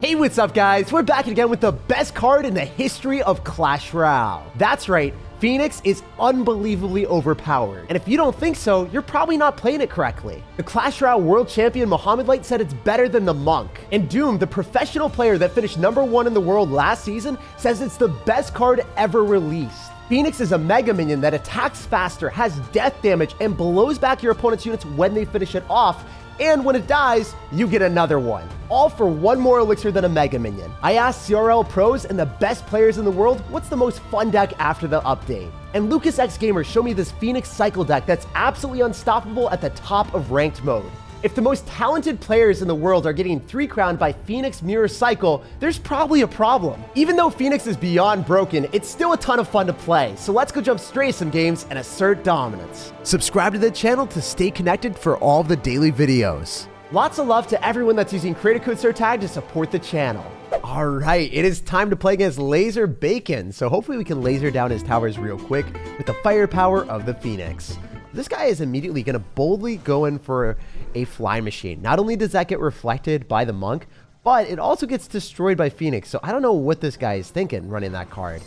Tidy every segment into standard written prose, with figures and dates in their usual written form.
Hey, what's up guys? We're back again with the best card in the history of Clash Royale. That's right, Phoenix is unbelievably overpowered. And if you don't think so, you're probably not playing it correctly. The Clash Royale world champion Mohamed Light said it's better than the Monk. And Doom, the professional player that finished #1 in the world last season, says it's the best card ever released. Phoenix is a mega minion that attacks faster, has death damage, and blows back your opponent's units when they finish it off. And when it dies, you get another one. All for one more elixir than a mega minion. I asked CRL pros and the best players in the world, what's the most fun deck after the update? And Lucas X Gamer showed me this Phoenix cycle deck that's absolutely unstoppable at the top of ranked mode. If the most talented players in the world are getting 3 crowned by Phoenix Mirror Cycle, there's probably a problem. Even though Phoenix is beyond broken, it's still a ton of fun to play. So let's go jump straight to some games and assert dominance. Subscribe to the channel to stay connected for all the daily videos. Lots of love to everyone that's using creator code SirTag to support the channel. All right, it is time to play against Laser Bacon. So hopefully we can laser down his towers real quick with the firepower of the Phoenix. This guy is immediately going to boldly go in for a fly machine. Not only does that get reflected by the Monk, but it also gets destroyed by Phoenix. So I don't know what this guy is thinking running that card.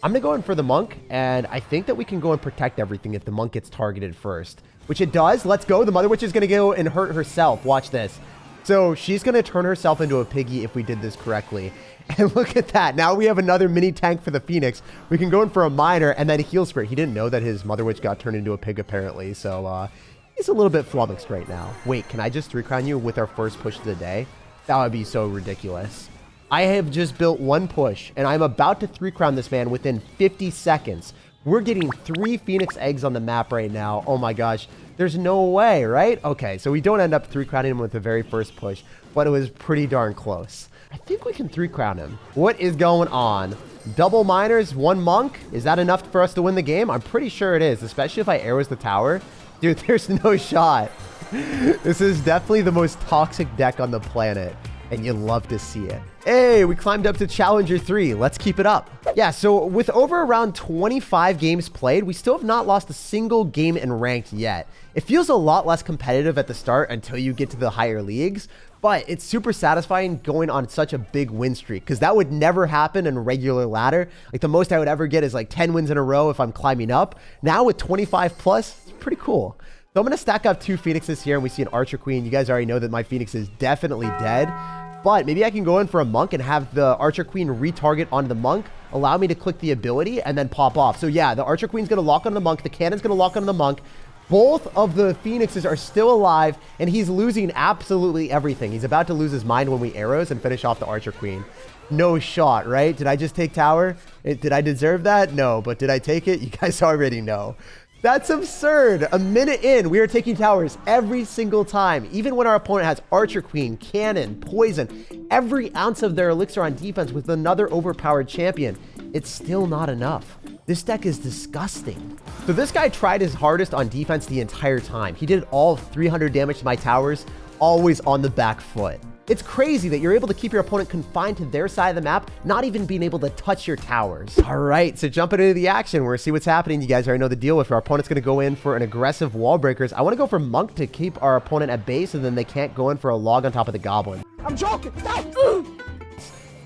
I'm going to go in for the Monk, and I think that we can go and protect everything if the Monk gets targeted first, which it does. Let's go. The Mother Witch is going to go and hurt herself. Watch this. So she's going to turn herself into a piggy if we did this correctly. And look at that. Now we have another mini tank for the Phoenix. We can go in for a miner and then a heal spirit. He didn't know that his Mother Witch got turned into a pig apparently. So he's a little bit flummoxed right now. Wait, can I just 3-crown you with our first push of the day? That would be so ridiculous. I have just built one push and I'm about to 3-crown this man within 50 seconds. We're getting 3 Phoenix eggs on the map right now. Oh my gosh. There's no way, right? Okay, so we don't end up 3-crowning him with the very first push, but it was pretty darn close. I think we can 3-crown him. What is going on? Double miners, 1 monk? Is that enough for us to win the game? I'm pretty sure it is, especially if I arrows the tower. Dude, there's no shot. This is definitely the most toxic deck on the planet, and you love to see it. Hey, we climbed up to Challenger 3. Let's keep it up. Yeah, so with over around 25 games played, we still have not lost a single game in ranked yet. It feels a lot less competitive at the start until you get to the higher leagues, but it's super satisfying going on such a big win streak because that would never happen in a regular ladder. Like the most I would ever get is like 10 wins in a row if I'm climbing up. Now with 25 plus, it's pretty cool. So I'm going to stack up 2 Phoenixes here and we see an Archer Queen. You guys already know that my Phoenix is definitely dead. But maybe I can go in for a Monk and have the Archer Queen retarget on the Monk, allow me to click the ability and then pop off. So yeah, the Archer Queen's going to lock on the Monk. The Cannon's going to lock on the Monk. Both of the Phoenixes are still alive and he's losing absolutely everything. He's about to lose his mind when we arrows and finish off the Archer Queen. No shot, right? Did I just take tower? Did I deserve that? No, but did I take it? You guys already know. That's absurd. A minute in, we are taking towers every single time. Even when our opponent has Archer Queen, Cannon, Poison, every ounce of their elixir on defense with another overpowered champion, it's still not enough. This deck is disgusting. So this guy tried his hardest on defense the entire time. He did all 300 damage to my towers, always on the back foot. It's crazy that you're able to keep your opponent confined to their side of the map, not even being able to touch your towers. All right, so jumping into the action, we're gonna see what's happening. You guys already know the deal. If our opponent's gonna go in for an aggressive wall breakers, I wanna go for Monk to keep our opponent at base, and then they can't go in for a log on top of the Goblin. I'm joking.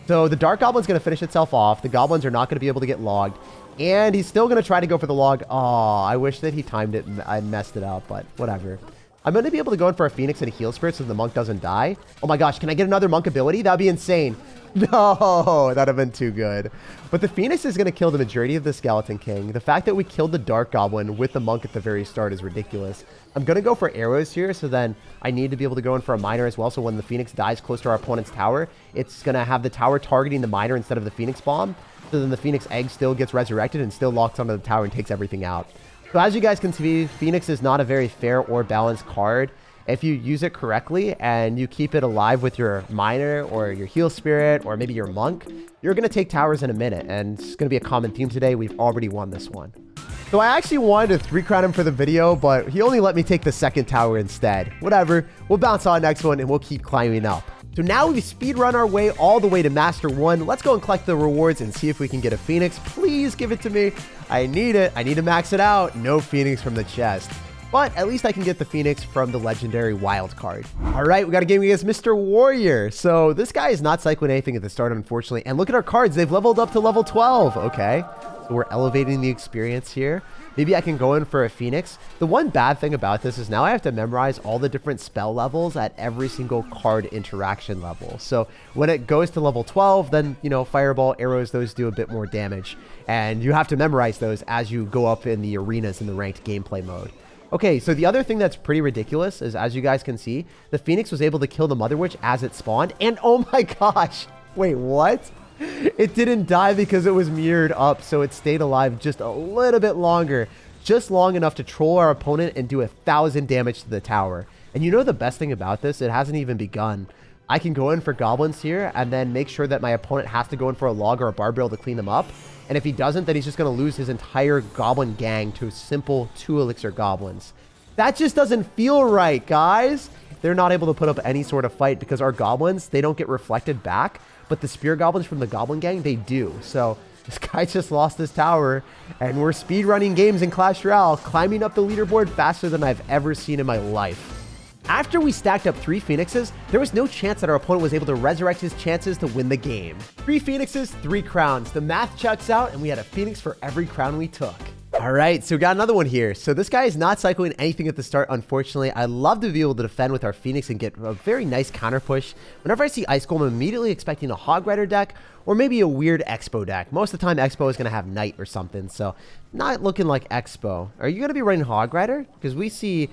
So the Dark Goblin's gonna finish itself off. The Goblins are not gonna be able to get logged. And he's still gonna try to go for the log. Oh, I wish that he timed it and I messed it up, but whatever. I'm going to be able to go in for a Phoenix and a heal spirit so the Monk doesn't die. Oh my gosh, can I get another Monk ability? That'd be insane. No, that'd have been too good. But the Phoenix is going to kill the majority of the Skeleton King. The fact that we killed the Dark Goblin with the Monk at the very start is ridiculous. I'm going to go for arrows here, so then I need to be able to go in for a miner as well. So when the Phoenix dies close to our opponent's tower, it's going to have the tower targeting the miner instead of the Phoenix bomb. So then the Phoenix egg still gets resurrected and still locks onto the tower and takes everything out. So as you guys can see, Phoenix is not a very fair or balanced card. If you use it correctly and you keep it alive with your miner or your heal spirit or maybe your monk, you're going to take towers in a minute. And it's going to be a common theme today. We've already won this one. So I actually wanted to 3-crown him for the video, but he only let me take the second tower instead. Whatever. We'll bounce on the next one and we'll keep climbing up. So now we've speedrun our way all the way to Master 1. Let's go and collect the rewards and see if we can get a Phoenix. Please give it to me. I need it. I need to max it out. No Phoenix from the chest. But at least I can get the Phoenix from the legendary wild card. All right, we got a game against Mr. Warrior. So this guy is not cycling anything at the start, unfortunately. And look at our cards. They've leveled up to level 12. Okay, so we're elevating the experience here. Maybe I can go in for a Phoenix. The one bad thing about this is now I have to memorize all the different spell levels at every single card interaction level. So when it goes to level 12, then, you know, Fireball, arrows, those do a bit more damage. And you have to memorize those as you go up in the arenas in the ranked gameplay mode. Okay, so the other thing that's pretty ridiculous is, as you guys can see, the Phoenix was able to kill the Mother Witch as it spawned. And oh my gosh, wait, what? It didn't die because it was mirrored up, so it stayed alive just a little bit longer, just long enough to troll our opponent and do 1,000 damage to the tower. And you know the best thing about this? It hasn't even begun. I can go in for goblins here and then make sure that my opponent has to go in for a log or a barbarian to clean them up. And if he doesn't, then he's just going to lose his entire goblin gang to simple 2 elixir goblins. That just doesn't feel right, guys. They're not able to put up any sort of fight because our goblins, they don't get reflected back. But the spear goblins from the goblin gang, they do. So this guy just lost his tower. And we're speedrunning games in Clash Royale, climbing up the leaderboard faster than I've ever seen in my life. After we stacked up 3 Phoenixes, there was no chance that our opponent was able to resurrect his chances to win the game. 3 Phoenixes, 3 crowns. The math checks out, and we had a Phoenix for every crown we took. All right, so we got another one here. So this guy is not cycling anything at the start, unfortunately. I love to be able to defend with our Phoenix and get a very nice counter push. Whenever I see Ice Golem, I'm immediately expecting a Hog Rider deck or maybe a weird Expo deck. Most of the time, Expo is going to have Knight or something, so not looking like Expo. Are you going to be running Hog Rider? Because we see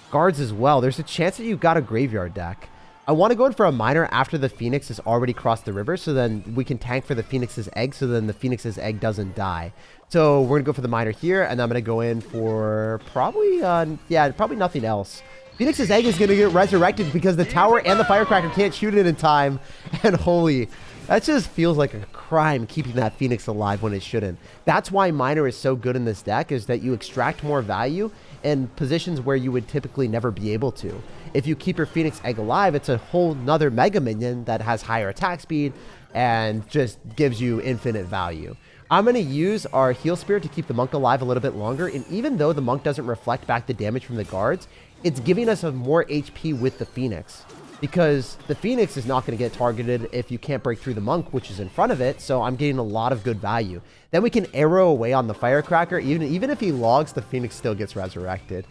guards as well. There's a chance that you've got a graveyard deck. I want to go in for a miner after the Phoenix has already crossed the river, so then we can tank for the Phoenix's egg, so then the Phoenix's egg doesn't die. So we're going to go for the miner here, and I'm going to go in for probably, probably nothing else. Phoenix's egg is going to get resurrected because the tower and the firecracker can't shoot it in time. And holy, that just feels like a crime keeping that Phoenix alive when it shouldn't. That's why miner is so good in this deck, is that you extract more value in positions where you would typically never be able to. If you keep your Phoenix egg alive, it's a whole nother mega minion that has higher attack speed and just gives you infinite value. I'm going to use our heal spirit to keep the monk alive a little bit longer, and even though the monk doesn't reflect back the damage from the guards, it's giving us a more HP with the Phoenix, because the Phoenix is not going to get targeted if you can't break through the monk, which is in front of it, so I'm getting a lot of good value. Then we can arrow away on the firecracker. Even if he logs, the Phoenix still gets resurrected.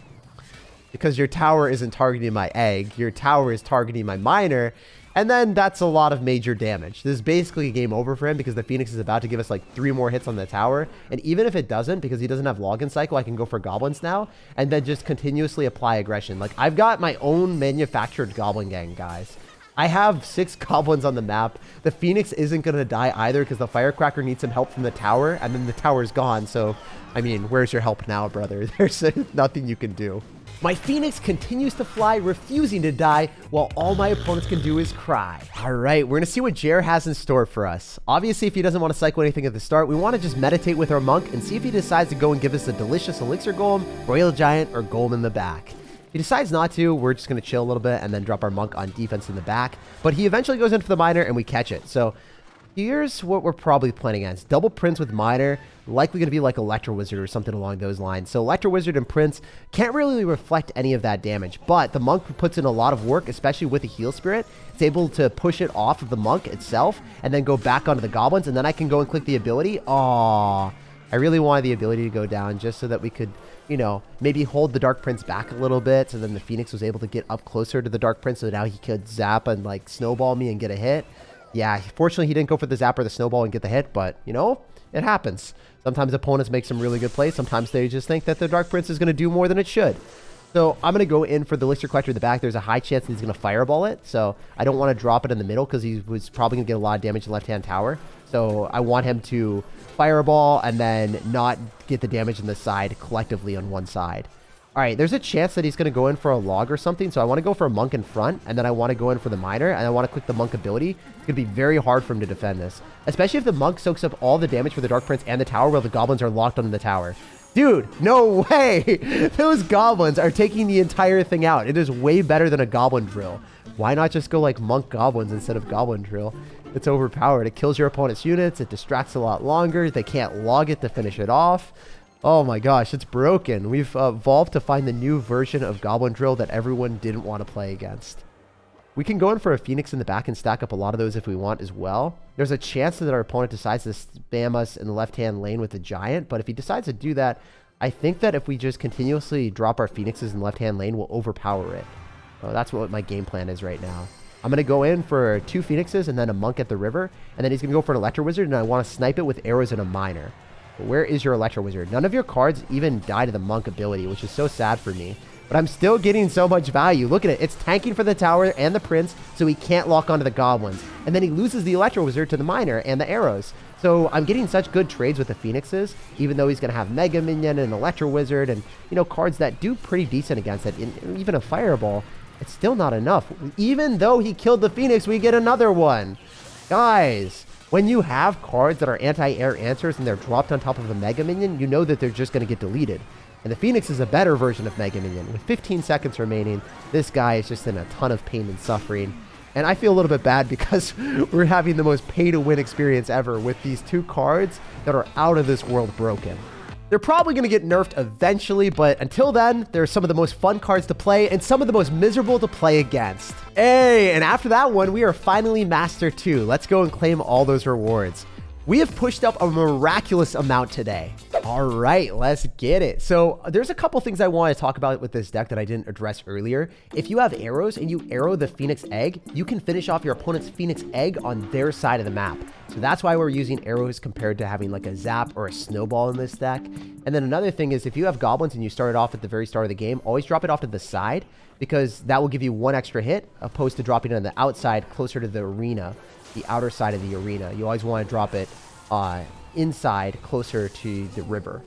Because your tower isn't targeting my egg, your tower is targeting my miner, and then that's a lot of major damage. This is basically a game over for him because the Phoenix is about to give us like 3 more hits on the tower. And even if it doesn't, because he doesn't have login cycle, I can go for goblins now and then just continuously apply aggression. Like, I've got my own manufactured goblin gang, guys. I have 6 goblins on the map. The Phoenix isn't going to die either because the firecracker needs some help from the tower, and then the tower's gone. So, I mean, where's your help now, brother? There's nothing you can do. My Phoenix continues to fly, refusing to die, while all my opponents can do is cry. All right, we're going to see what Jer has in store for us. Obviously, if he doesn't want to cycle anything at the start, we want to just meditate with our monk and see if he decides to go and give us a delicious elixir golem, royal giant, or golem in the back. If he decides not to, we're just going to chill a little bit and then drop our monk on defense in the back. But he eventually goes in for the miner and we catch it. So here's what we're probably playing against. Double Prince with Miner, likely going to be like Electro Wizard or something along those lines. So Electro Wizard and Prince can't really reflect any of that damage, but the Monk puts in a lot of work, especially with the Heal Spirit. It's able to push it off of the Monk itself and then go back onto the Goblins, and then I can go and click the ability. Aww. I really wanted the ability to go down just so that we could, you know, maybe hold the Dark Prince back a little bit, so then the Phoenix was able to get up closer to the Dark Prince, so now he could zap and like snowball me and get a hit. Yeah, fortunately he didn't go for the zap or the snowball and get the hit, but, you know, it happens. Sometimes opponents make some really good plays. Sometimes they just think that the Dark Prince is going to do more than it should. So I'm going to go in for the Elixir Collector in the back. There's a high chance that he's going to fireball it, so I don't want to drop it in the middle because he was probably going to get a lot of damage in the left-hand tower. So I want him to fireball and then not get the damage in the side collectively on one side. All right, there's a chance that he's going to go in for a log or something, so I want to go for a monk in front, and then I want to go in for the miner, and I want to click the monk ability. It's going to be very hard for him to defend this, especially if the monk soaks up all the damage for the Dark Prince and the tower while the goblins are locked onto the tower. Dude, no way! Those goblins are taking the entire thing out. It is way better than a goblin drill. Why not just go like monk goblins instead of goblin drill? It's overpowered. It kills your opponent's units. It distracts a lot longer. They can't log it to finish it off. Oh my gosh, it's broken. We've evolved to find the new version of Goblin Drill that everyone didn't want to play against. We can go in for a Phoenix in the back and stack up a lot of those if we want as well. There's a chance that our opponent decides to spam us in the left-hand lane with the Giant, but if he decides to do that, I think that if we just continuously drop our Phoenixes in the left-hand lane, we'll overpower it. That's what my game plan is right now. I'm going to go in for 2 Phoenixes and then a Monk at the river, and then he's going to go for an Electro Wizard, and I want to snipe it with arrows and a Miner. But where is your Electro Wizard? None of your cards even die to the Monk ability, which is so sad for me. But I'm still getting so much value. Look at it. It's tanking for the tower and the prince, so he can't lock onto the goblins. And then he loses the Electro Wizard to the Miner and the arrows. So I'm getting such good trades with the Phoenixes, even though he's going to have Mega Minion and Electro Wizard and, you know, cards that do pretty decent against it. And even a Fireball, it's still not enough. Even though he killed the Phoenix, we get another one. Guys, when you have cards that are anti-air answers and they're dropped on top of a Mega Minion, you know that they're just going to get deleted. And the Phoenix is a better version of Mega Minion. With 15 seconds remaining, this guy is just in a ton of pain and suffering. And I feel a little bit bad because we're having the most pay-to-win experience ever with these 2 cards that are out of this world broken. They're probably going to get nerfed eventually, but until then, they're some of the most fun cards to play and some of the most miserable to play against. Hey, and after that one, we are finally Master 2. Let's go and claim all those rewards. We have pushed up a miraculous amount today. All right, let's get it. So there's a couple things I want to talk about with this deck that I didn't address earlier. If you have arrows and you arrow the Phoenix Egg, you can finish off your opponent's Phoenix Egg on their side of the map. So that's why we're using arrows compared to having like a Zap or a Snowball in this deck. And then another thing is if you have goblins and you start it off at the very start of the game, always drop it off to the side because that will give you 1 extra hit opposed to dropping it on the outside closer to the arena, the outer side of the arena. You always want to drop it inside closer to the river.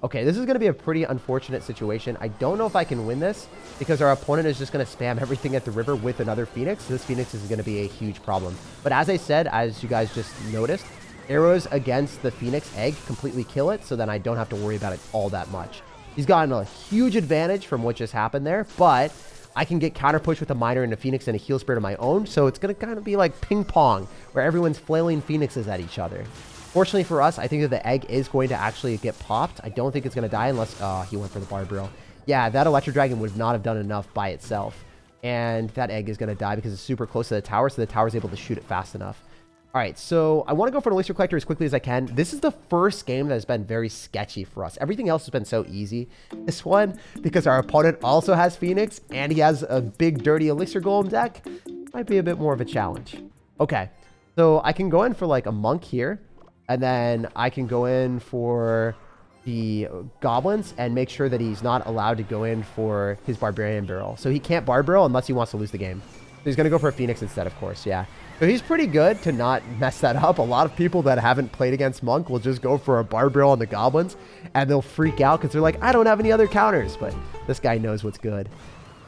Okay, this is going to be a pretty unfortunate situation. I don't know if I can win this because our opponent is just going to spam everything at the river with another Phoenix. This Phoenix is going to be a huge problem. But as I said, as you guys just noticed, arrows against the Phoenix Egg completely kill it, so then I don't have to worry about it all that much. He's gotten a huge advantage from what just happened there, but I can get counter push with a Miner and a Phoenix and a Heal Spirit of my own, so it's going to kind of be like ping pong, where everyone's flailing Phoenixes at each other. Fortunately for us, I think that the egg is going to actually get popped. I don't think it's going to die unless... he went for the Barbarial. Yeah, that Electro Dragon would not have done enough by itself. And that egg is going to die because it's super close to the tower, so the tower is able to shoot it fast enough. All right, so I want to go for an Elixir Collector as quickly as I can. This is the first game that has been very sketchy for us. Everything else has been so easy. This one, because our opponent also has Phoenix, and he has a big, dirty Elixir Golem deck, might be a bit more of a challenge. Okay, so I can go in for like a Monk here. And then I can go in for the goblins and make sure that he's not allowed to go in for his Barbarian Barrel. So he can't Bar Barrel unless he wants to lose the game. So he's going to go for a Phoenix instead, of course, yeah. So he's pretty good to not mess that up. A lot of people that haven't played against Monk will just go for a Bar Barrel on the goblins, and they'll freak out because they're like, I don't have any other counters. But this guy knows what's good.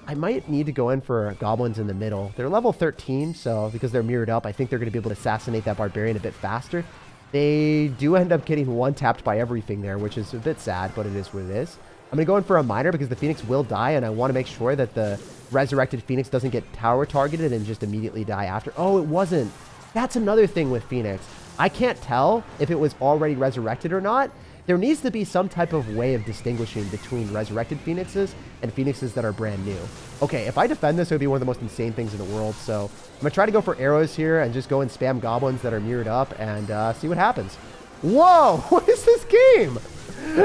I might need to go in for goblins in the middle. They're level 13, so because they're mirrored up, I think they're going to be able to assassinate that Barbarian a bit faster. They do end up getting one-tapped by everything there, which is a bit sad, but it is what it is. I'm going to go in for a Miner because the Phoenix will die, and I want to make sure that the resurrected Phoenix doesn't get tower targeted and just immediately die after. Oh, it wasn't. That's another thing with Phoenix. I can't tell if it was already resurrected or not. There needs to be some type of way of distinguishing between resurrected Phoenixes and Phoenixes that are brand new. Okay, if I defend this, it would be one of the most insane things in the world. So I'm going to try to go for arrows here and just go and spam goblins that are mirrored up and see what happens. Whoa, what is this game?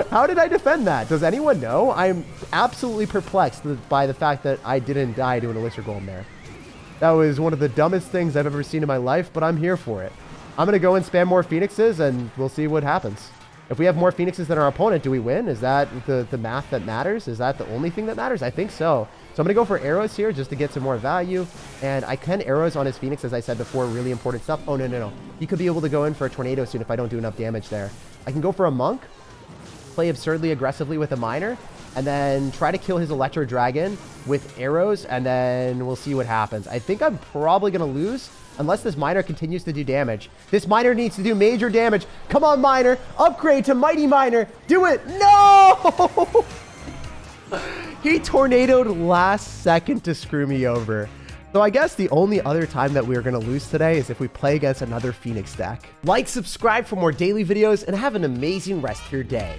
How did I defend that? Does anyone know? I'm absolutely perplexed by the fact that I didn't die to an Elixir Golem there. That was one of the dumbest things I've ever seen in my life, but I'm here for it. I'm going to go and spam more Phoenixes and we'll see what happens. If we have more Phoenixes than our opponent, do we win? Is that the math that matters? Is that the only thing that matters? I think so. So I'm going to go for arrows here just to get some more value. And I can arrows on his Phoenix, as I said before, really important stuff. Oh, no. He could be able to go in for a Tornado soon if I don't do enough damage there. I can go for a Monk, play absurdly aggressively with a Miner, and then try to kill his Electro Dragon with arrows, and then we'll see what happens. I think I'm probably going to lose unless this Miner continues to do damage. This Miner needs to do major damage. Come on, Miner. Upgrade to Mighty Miner. Do it. No! He tornadoed last second to screw me over. So I guess the only other time that we're going to lose today is if we play against another Phoenix deck. Like, subscribe for more daily videos, and have an amazing rest of your day.